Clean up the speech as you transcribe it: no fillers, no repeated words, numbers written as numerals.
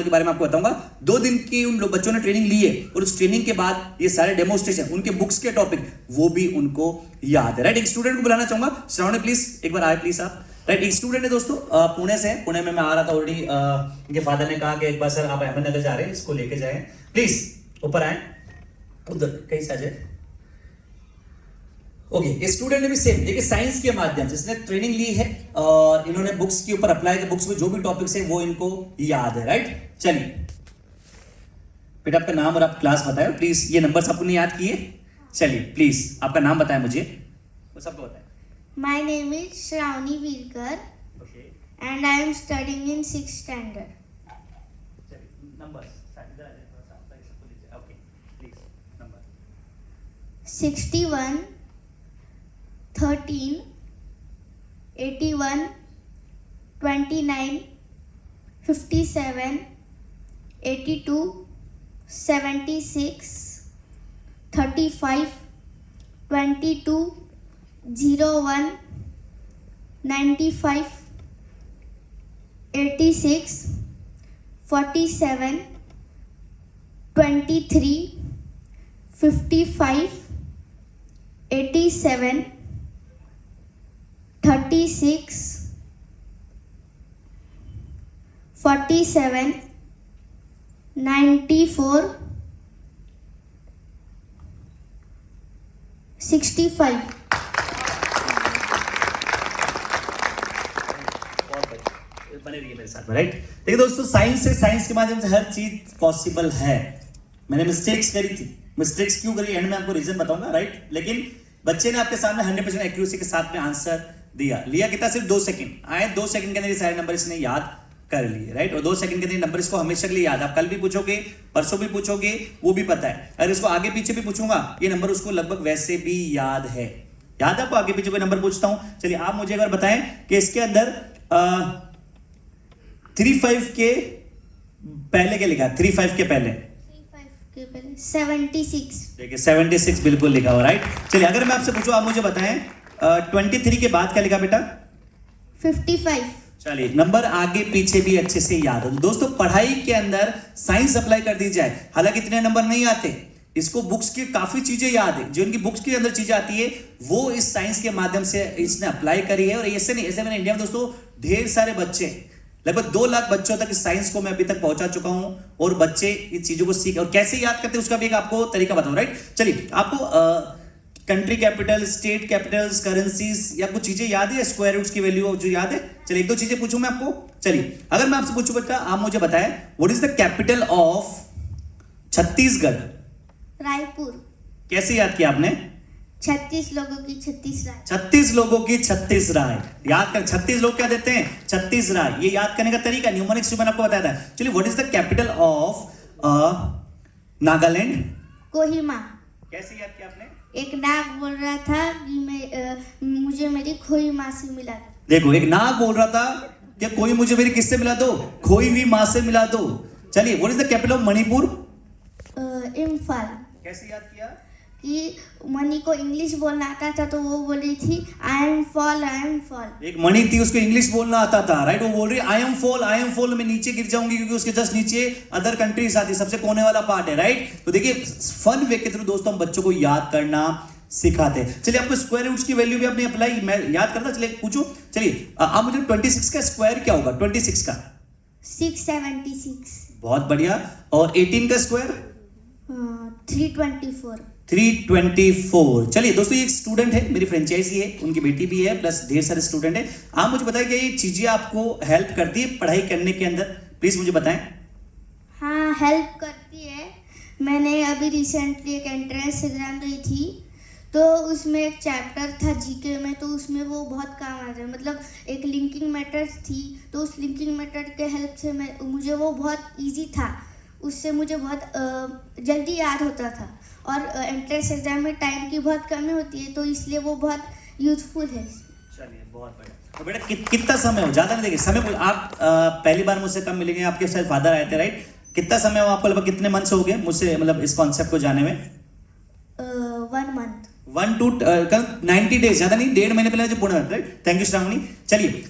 के बारे में आपको बताऊंगा। 2 दिन की उन लोग बच्चों ने ट्रेनिंग ली है और उस ट्रेनिंग के बाद ये सारे डेमोस्ट्रेशन उनके बुक्स के टॉपिक वो भी उनको याद है। राइट, एक स्टूडेंट को बुलाना चाहूंगा। श्रावणी प्लीज एक बार आए प्लीज आप। राइट, एक स्टूडेंट है दोस्तों, पुणे से है। पुणे में मैं आ रहा था ऑलरेडी। इनके फादर ने कहा कि एक बार सर आप अहमदनगर जा रहे हैं, इसको लेके जाए। प्लीज ऊपर आए, उधर कहीं से आ जाए। ओके, स्टूडेंट ने भी सेम देखिए साइंस के माध्यम से इसने ट्रेनिंग ली है और इन्होंने बुक्स के ऊपर अप्लाई किया। बुक्स में जो भी टॉपिक्स है वो इनको याद है। राइट, चलिए बेटा आपका नाम और आप क्लास बताएं प्लीज। ये नंबर्स आपने याद किए? चलिए प्लीज आपका नाम बताएं मुझे, वो सबको बताएं। My name is Shravani Virkar and I am studying in 6th standard. Numbers okay please. Number 61 13 81 29 57 82 76 35 22 01 95 86 47 23 55 87 36 47 94 65। बने रहिए मेरे साथ में। राइट, देखिए दोस्तों साइंस के माध्यम से हर चीज पॉसिबल है। मैंने मिस्टेक्स करी थी, मिस्टेक्स क्यों करी एंड में आपको रीजन बताऊंगा। राइट, लेकिन बच्चे ने आपके सामने 100% एक्यूरेसी के साथ में आंसर लिया कितना, सिर्फ 2 सेकंड आए। 2 सेकंड के अंदर ये सारे नंबर इसने याद कर लिए। राइट, और 2 सेकंड के अंदर नंबर इसको हमेशा के लिए याद। आप कल भी पूछोगे, परसों भी पूछोगे, वो भी पता है। अगर इसको आगे पीछे भी पूछूंगा ये नंबर उसको लगभग वैसे भी याद है। याद आपको आगे पीछे कोई नंबर पूछता हूं? चलिए आप मुझे एक बार बताएं कि इसके अंदर 35 के पहले क्या लिखा? 35 के पहले 76। देखिए 76 बिल्कुल लिखा हुआ। राइट, चलिए अगर मैं आपसे पूछूं आप मुझे बताएं 23 के बाद क्या लिखा बेटा? 55। चलिए नंबर आगे पीछे भी अच्छे से याद हो। दोस्तों पढ़ाई के अंदर साइंस अप्लाई कर दी जाए, हालांकि इतने नंबर नहीं आते, इसको बुक्स की काफी चीजें याद है। जो इनकी बुक्स के अंदर चीजें आती है वो इस साइंस के माध्यम से इसने अप्लाई करी है। और ऐसे नहीं, ऐसे मैंने इंडिया में दोस्तों ढेर सारे बच्चे, लगभग 2 लाख बच्चों तक इस साइंस को मैं अभी तक पहुंचा चुका हूं और बच्चे इस चीजों को सीख और कैसे याद करते हैं उसका भी एक आपको तरीका बताऊं। राइट, चलिए आपको country capital, state Capitals, currencies या कुछ चीजें याद है? स्क्वायर रूट्स की वैल्यू जो याद है? चलिए 1-2 चीजें पूछूं मैं आपको। चलिए अगर मैं आपसे पूछूं बेटा आप मुझे बताएं what is the capital of Chhattisgarh? Raipur. कैसे याद किया आपने? 36 लोगों की 36 राय। 36 लोगों की 36 राय याद कर। 36 लोग क्या देते हैं? 36 राय। ये याद करने का तरीका न्यूमेरिक्स मैंने आपको बताया था। चलिए what is the capital of Nagaland? Kohima. कैसे याद किया आपने? एक नाग बोल रहा था कि मुझे मेरी खोई माँ से मिला दो। देखो एक नाग बोल रहा था कि कोई मुझे मेरी किससे मिला दो? खोई हुई माँ से मिला दो। चलिए what is the capital of Manipur? Imphal. कैसे याद किया? कि मणि को इंग्लिश बोलना आता था तो वो बोली थी आई एम फॉल। एक मणि थी, उसको इंग्लिश बोलना आता था। राइट, वो बोल रही आई एम फॉल, मैं नीचे गिर जाऊंगी क्योंकि उसके जस्ट नीचे अदर कंट्रीज आती है, सबसे कोने वाला पार्ट है। राइट, तो देखिए फन वे के थ्रू दोस्तों हम बच्चों को याद करना सिखाते हैं। चलिए आपको स्क्वायर रूट्स की वैल्यू भी आपने अप्लाई मैं याद करता। चलिए पूछो। चलिए आप मुझे 26 का स्क्वायर क्या होगा? 26 का 676। बहुत बढ़िया। और 18 का स्क्वायर? 324। 324। चलिए दोस्तों ये एक स्टूडेंट है, मेरी फ्रेंचाइजी है, उनकी बेटी भी है, प्लस ढेर सारे स्टूडेंट है। आप मुझे बताएं कि ये चीजें आपको हेल्प करती है पढ़ाई करने के अंदर? प्लीज मुझे बताएं। हाँ, हेल्प करती है। मैंने अभी रिसेंटली एक एंट्रेंस एग्जाम दी थी तो उसमें एक चैप्टर था जीके में, तो उसमें वो बहुत काम आता है। मतलब एक लिंकिंग मेथड्स थी तो उस लिंकिंग मेथड के हेल्प से मुझे वो बहुत इजी था, उससे मुझे बहुत जल्दी याद होता था। और एंट्रेंस एग्जाम में टाइम की बहुत कमी होती है तो इसलिए वो बहुत यूजफुल है। चलिए बहुत बढ़िया। तो बेटा कितना समय हो? ज्यादा नहीं देखिए समय। आप पहली बार मुझसे कम मिलेंगे, आपके शायद फादर आए थे। राइट, कितना समय हो आपको? लगभग कितने मंथ्स हो गए मुझसे मतलब इस कॉन्सेप्ट को जाने में? 1 month। 1 to 90 days, ज्यादा नहीं, 1.5 महीने पहले जो Pune. Right, thank you Shravani. चलिए